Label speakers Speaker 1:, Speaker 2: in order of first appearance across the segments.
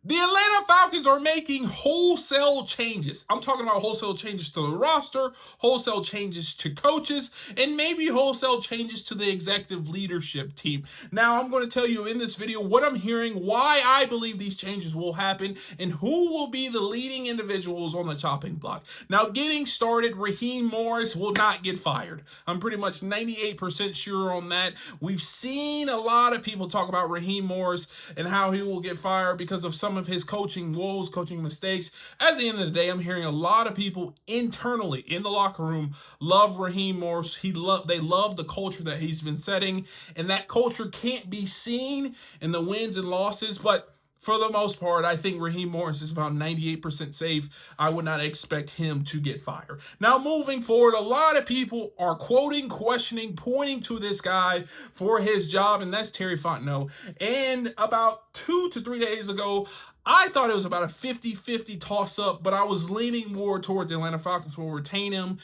Speaker 1: The Atlanta Falcons are making wholesale changes. I'm talking about wholesale changes to the roster, wholesale changes to coaches, and maybe wholesale changes to the executive leadership team. Now, I'm going to tell you in this video what I'm hearing, why I believe these changes will happen, and who will be the leading individuals on the chopping block. Now, getting started, Raheem Morris will not get fired. I'm pretty much 98% sure on that. We've seen a lot of people talk about Raheem Morris and how he will get fired because of some of his coaching woes, coaching mistakes. At the end of the day, I'm hearing a lot of people internally in the locker room love Raheem Morris. They love the culture that he's been setting, and that culture can't be seen in the wins and losses, but for the most part, I think Raheem Morris is about 98% safe. I would not expect him to get fired. Now, moving forward, a lot of people are quoting, questioning, pointing to this guy for his job, and that's Terry Fontenot. And about 2 to 3 days ago, I thought it was about a 50-50 toss-up, but I was leaning more toward the Atlanta Falcons will retain him.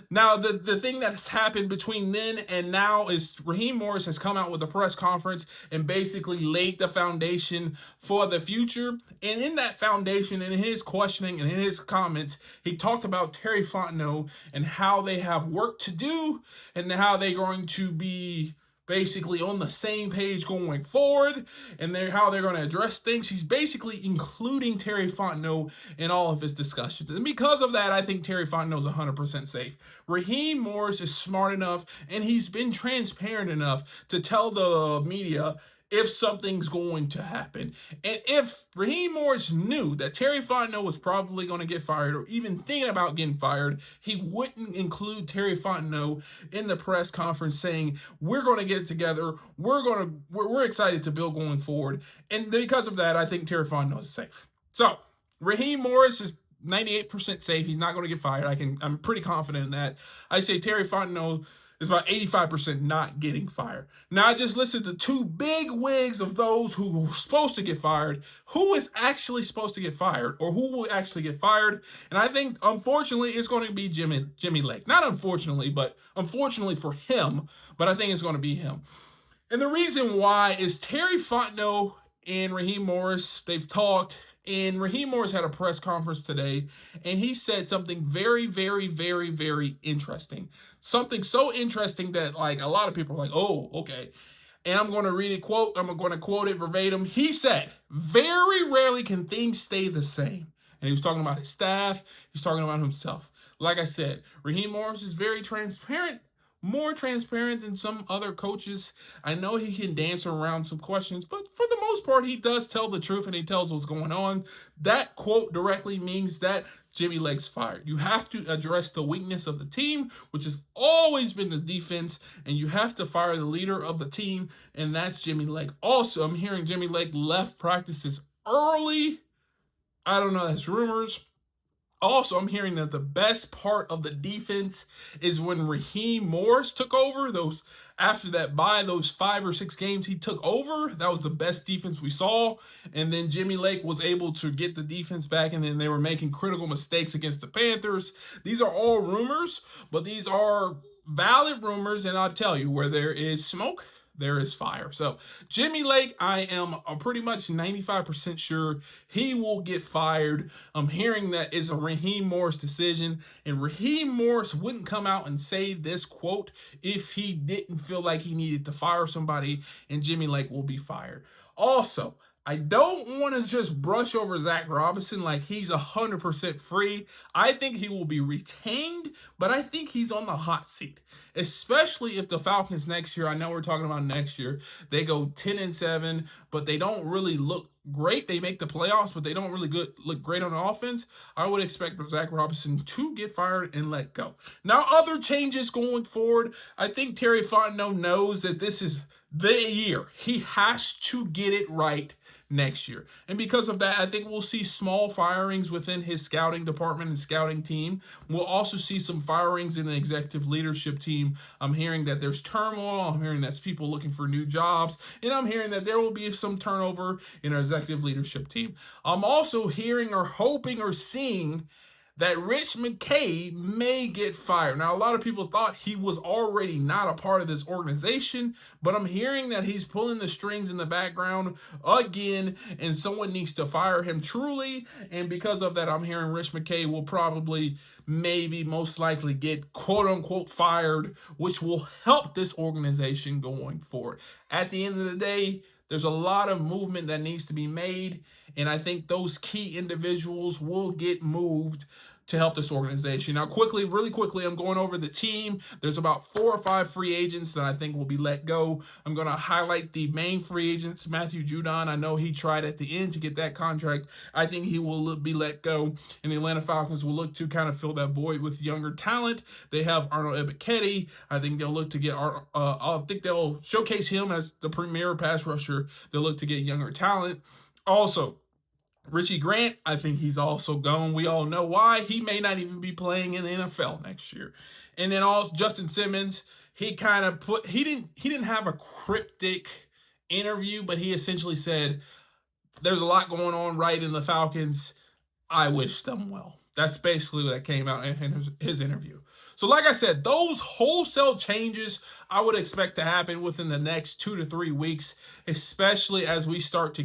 Speaker 1: Now, the thing that's happened between then and now is Raheem Morris has come out with a press conference and basically laid the foundation for the future. And in that foundation, in his questioning and in his comments, he talked about Terry Fontenot and how they have work to do and how they're going to be basically on the same page going forward, and how they're going to address things. He's basically including Terry Fontenot in all of his discussions. And because of that, I think Terry Fontenot is 100% safe. Raheem Morris is smart enough, and he's been transparent enough to tell the media if something's going to happen. And if Raheem Morris knew that Terry Fontenot was probably going to get fired or even thinking about getting fired, he wouldn't include Terry Fontenot in the press conference saying, we're going to get together, we're excited to build going forward. And because of that, I think Terry Fontenot is safe. So, Raheem Morris is 98% safe. He's not going to get fired. I'm pretty confident in that. I say Terry Fontenot is about 85% not getting fired. Now, I just listed the two big wigs of those who were supposed to get fired. Who is actually supposed to get fired, or who will actually get fired? And I think, unfortunately, it's going to be Jimmy Lake. Not unfortunately, but unfortunately for him, but I think it's going to be him. And the reason why is Terry Fontenot and Raheem Morris, they've talked, and Raheem Morris had a press conference today, and he said something very, very, very, very interesting. Something so interesting that, like, a lot of people are like, oh, okay. And I'm going to read a quote. I'm going to quote it verbatim. He said, very rarely can things stay the same. And he was talking about his staff. He's talking about himself. Like I said, Raheem Morris is very transparent. More transparent than some other coaches. I know he can dance around some questions, but for the most part, he does tell the truth and he tells what's going on. That quote directly means that Jimmy Lake's fired. You have to address the weakness of the team, which has always been the defense, and you have to fire the leader of the team, and that's Jimmy Lake. Also, I'm hearing Jimmy Lake left practices early. I don't know, that's rumors. Also, I'm hearing that the best part of the defense is when Raheem Morris took over. After that bye, those 5 or 6 games he took over, that was the best defense we saw. And then Jimmy Lake was able to get the defense back, and then they were making critical mistakes against the Panthers. These are all rumors, but these are valid rumors, and I'll tell you, where there is smoke, there is fire. So Jimmy Lake, I am pretty much 95% sure he will get fired. I'm hearing that it's a Raheem Morris decision, and Raheem Morris wouldn't come out and say this quote if he didn't feel like he needed to fire somebody, and Jimmy Lake will be fired. Also, I don't want to just brush over Zach Robinson like he's 100% free. I think he will be retained, but I think he's on the hot seat, especially if the Falcons next year, I know we're talking about next year, they go 10-7, but they don't really look great. They make the playoffs, but they don't really look great on offense. I would expect Zach Robinson to get fired and let go. Now, other changes going forward, I think Terry Fontenot knows that this is the year. He has to get it right next year. And because of that, I think we'll see small firings within his scouting department and scouting team. We'll also see some firings in the executive leadership team. I'm hearing that there's turmoil. I'm hearing that's people looking for new jobs. And I'm hearing that there will be some turnover in our executive leadership team. I'm also hearing or hoping or seeing that Rich McKay may get fired. Now, a lot of people thought he was already not a part of this organization, but I'm hearing that he's pulling the strings in the background again, and someone needs to fire him truly. And because of that, I'm hearing Rich McKay will probably, maybe, most likely get quote unquote fired, which will help this organization going forward. At the end of the day, there's a lot of movement that needs to be made, and I think those key individuals will get moved to help this organization. Now, really quickly, I'm going over the team. There's about 4 or 5 free agents that I think will be let go. I'm going to highlight the main free agents. Matthew Judon, I know he tried at the end to get that contract. I think he will be let go, and the Atlanta Falcons will look to kind of fill that void with younger talent. They have Arnold Ebiketie. I think they'll look to get I think they'll showcase him as the premier pass rusher. They'll look to get younger talent. Also, Richie Grant, I think he's also gone. We all know why. He may not even be playing in the NFL next year. And then also Justin Simmons, he didn't have a cryptic interview, but he essentially said, there's a lot going on right in the Falcons. I wish them well. That's basically what came out in his interview. So like I said, those wholesale changes I would expect to happen within the next 2 to 3 weeks, especially as we start to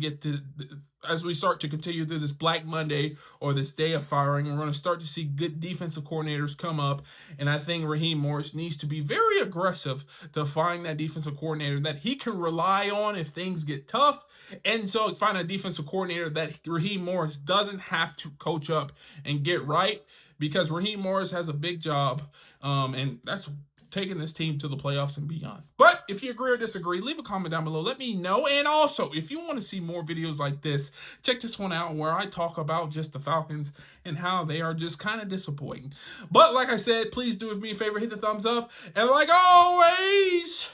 Speaker 1: continue through this Black Monday or this day of firing. We're going to start to see good defensive coordinators come up, and I think Raheem Morris needs to be very aggressive to find that defensive coordinator that he can rely on if things get tough. And so find a defensive coordinator that Raheem Morris doesn't have to coach up and get right, because Raheem Morris has a big job, and that's taking this team to the playoffs and beyond. But if you agree or disagree, leave a comment down below. Let me know. And also, if you want to see more videos like this, check this one out where I talk about just the Falcons and how they are just kind of disappointing. But like I said, please do me a favor, hit the thumbs up. And like always,